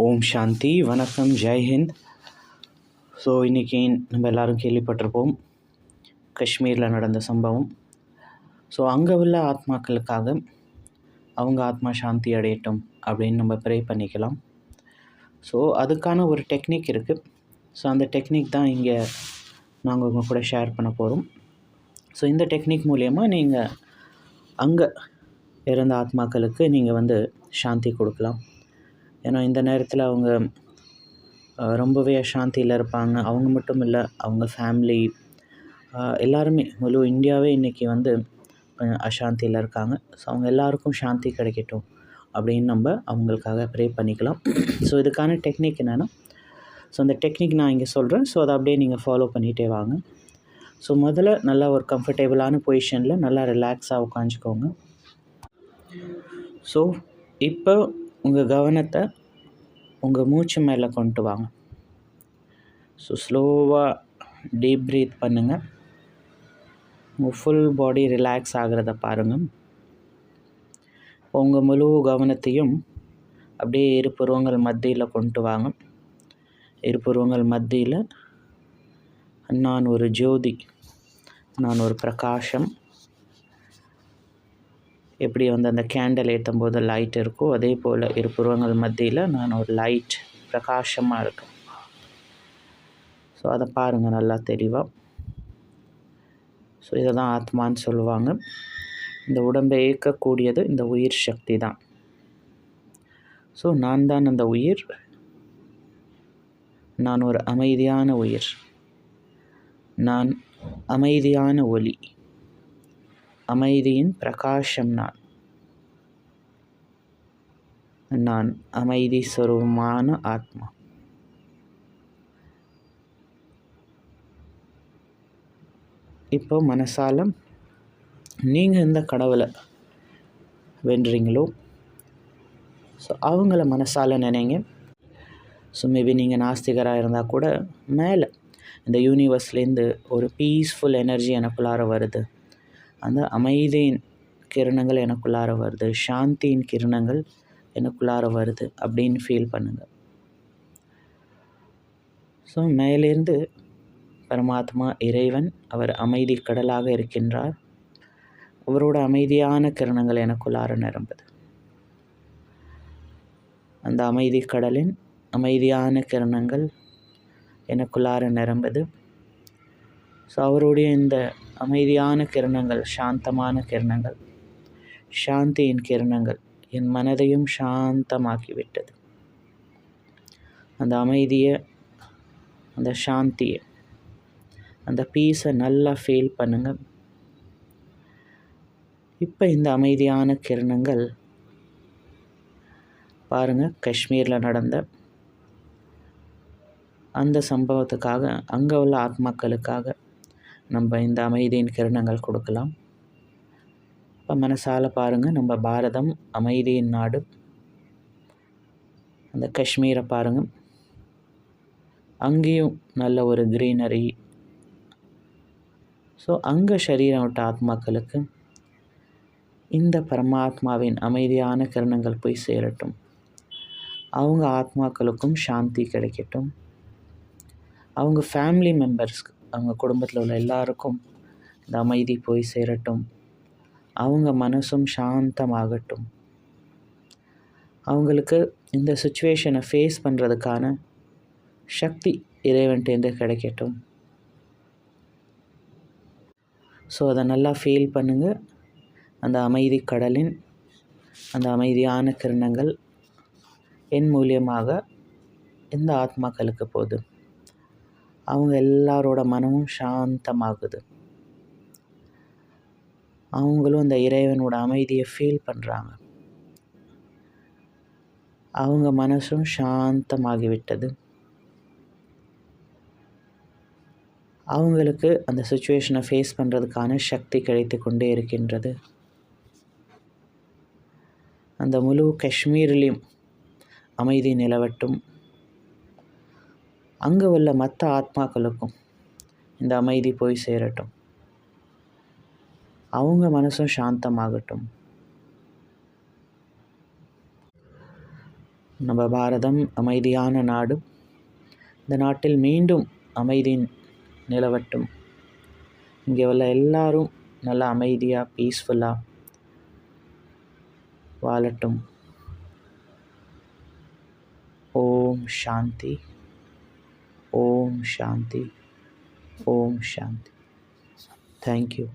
ஓம் சாந்தி. வணக்கம், ஜெய்ஹிந்த். ஸோ இன்றைக்கி நம்ம எல்லோரும் கேள்விப்பட்டிருப்போம் காஷ்மீரில் நடந்த சம்பவம். ஸோ அங்கே உள்ள ஆத்மாக்களுக்காக அவங்க ஆத்மா சாந்தி அடையட்டும் அப்படின்னு நம்ம ப்ரே பண்ணிக்கலாம். ஸோ அதுக்கான ஒரு டெக்னிக் இருக்குது. ஸோ அந்த டெக்னிக் தான் இங்கே நாங்கள் உங்கள் கூட ஷேர் பண்ண போகிறோம். ஸோ இந்த டெக்னிக் மூலயமா நீங்கள் அங்கே இறந்த ஆத்மாக்களுக்கு நீங்கள் சாந்தி கொடுக்கலாம். ஏன்னா இந்த நேரத்தில் அவங்க ரொம்பவே அசாந்தியில் இருப்பாங்க. அவங்க மட்டும் இல்லை, அவங்க ஃபேமிலி எல்லாருமே, முழு இந்தியாவே இன்றைக்கி அசாந்தியில் இருக்காங்க. ஸோ அவங்க எல்லாருக்கும் சாந்தி கிடைக்கட்டும் அப்படின்னு நம்ம அவங்களுக்காக ப்ரே பண்ணிக்கலாம். ஸோ இதுக்கான டெக்னிக் என்னென்னா, ஸோ அந்த டெக்னிக் நான் இங்கே சொல்கிறேன். ஸோ அதை அப்படியே நீங்கள் ஃபாலோ பண்ணிகிட்டே வாங்க. ஸோ முதல்ல நல்லா ஒரு கம்ஃபர்டபுளான பொசிஷனில் நல்லா ரிலாக்ஸாக உட்காந்துக்கோங்க. ஸோ இப்போ உங்கள் கவனத்தை உங்கள் மூச்சு மேலே கொண்டு வாங்க. ஸோ ஸ்லோவாக டீப் ப்ரீத் பண்ணுங்கள். உங்கள் ஃபுல் பாடி ரிலாக்ஸ் ஆகிறத பாருங்கள். உங்கள் முழு கவனத்தையும் அப்படியே இருபுருவங்கள் மத்தியில் கொண்டு வாங்க. இருபுருவங்கள் மத்தியில் நான் ஒரு ஜோதி, நான் ஒரு பிரகாசம். எப்படி அந்த கேண்டில் ஏற்றும் போது லைட் இருக்கோ, அதே போல் இருபுருவங்கள் மத்தியில் நான் ஒரு லைட் பிரகாசமாக இருக்கேன். ஸோ அதை பாருங்கள் நல்லா தெளிவாக. ஸோ இதை தான் ஆத்மான்னு சொல்லுவாங்க. இந்த உடம்பை இயக்கக்கூடியது இந்த உயிர் சக்தி தான். ஸோ நான் தான் அந்த உயிர். நான் ஒரு அமைதியான உயிர். நான் அமைதியான ஒளி, அமைதியின் பிரகாசம். நான் அமைதி ஸ்வரூபமான ஆத்மா. இப்போ மனசால நீங்கள் எந்த கடவுளை வென்றீங்களோ, ஸோ அவங்கள மனசால நினைங்க. ஸோ மேபி நீங்கள் நாஸ்திகராக இருந்தால் கூட மேலே இந்த யூனிவர்ஸ்லேருந்து ஒரு பீஸ்ஃபுல் எனர்ஜி எனக்குள்ளார வருது, அந்த அமைதியின் கிரணங்கள் எனக்குள்ளார வருது, சாந்தியின் கிரணங்கள் எனக்குள்ளார வருது அப்படின்னு ஃபீல் பண்ணுங்கள். ஸோ மேலேருந்து பரமாத்மா இறைவன், அவர் அமைதி கடலாக இருக்கின்றார். அவரோட அமைதியான கிரணங்கள் எனக்குள்ளார நிரம்புது. அந்த அமைதி கடலின் அமைதியான கிரணங்கள் எனக்குள்ளார நிரம்புது. ஸோ அவருடைய இந்த அமைதியான கிரணங்கள், சாந்தமான கிரணங்கள், சாந்தியின் கிரணங்கள் என் மனதையும் சாந்தமாக்கிவிட்டது. அந்த அமைதியை, அந்த சாந்தியை, அந்த பீஸை நல்லா ஃபீல் பண்ணுங்கள். இப்போ இந்த அமைதியான கிரணங்கள் பாருங்கள், காஷ்மீரில் நடந்த அந்த சம்பவத்துக்காக அங்கே உள்ள ஆத்மாக்களுக்காக நம்ம இந்த அமைதியின் கிரணங்கள் கொடுக்கலாம். இப்போ மனசால பாருங்கள், நம்ம பாரதம் அமைதியின் நாடு. அந்த காஷ்மீரை பாருங்கள், அங்கேயும் நல்ல ஒரு க்ரீனரி. ஸோ அங்கே சரீரம் விட்ட ஆத்மாக்களுக்கு இந்த பரமாத்மாவின் அமைதியான கிரணங்கள் போய் சேரட்டும். அவங்க ஆத்மாக்களுக்கும் சாந்தி கிடைக்கட்டும். அவங்க ஃபேமிலி மெம்பர்ஸ்க்கு, அவங்க குடும்பத்தில் உள்ள எல்லாருக்கும் இந்த அமைதி போய் சேரட்டும். அவங்க மனசும் சாந்தமாகட்டும். அவங்களுக்கு இந்த சுச்சுவேஷனை ஃபேஸ் பண்ணுறதுக்கான சக்தி இறைவன்ட்டேருந்து கிடைக்கட்டும். ஸோ அதை நல்லா ஃபீல் பண்ணுங்கள். அந்த அமைதி கடலின் அந்த அமைதியான கிரணங்கள் என் மூலியமாக இந்த ஆத்மாக்களுக்கு போகுது. அவங்க எல்லாரோட மனமும் சாந்தமாகுது. அவங்களும் அந்த இறைவனோட அமைதியை ஃபீல் பண்ணுறாங்க. அவங்க மனசும் சாந்தமாகிவிட்டது. அவங்களுக்கு அந்த சுச்சுவேஷனை ஃபேஸ் பண்ணுறதுக்கான சக்தி கிடைத்து கொண்டே இருக்கின்றது. அந்த முழு காஷ்மீர்லேயும் அமைதி நிலவட்டும். அங்கே உள்ள மற்ற ஆத்மாக்களுக்கும் இந்த அமைதி போய் சேரட்டும். அவங்க மனசும் சாந்தமாகட்டும். நம்ம பாரதம் அமைதியான நாடு. இந்த நாட்டில் மீண்டும் அமைதி நிலவட்டும். இங்கே உள்ள எல்லாரும் நல்லா அமைதியாக பீஸ்ஃபுல்லாக வாழட்டும். ஓம் சாந்தி, ஓம் சாந்தி, ஓம் சாந்தி. தேங்க்யூ.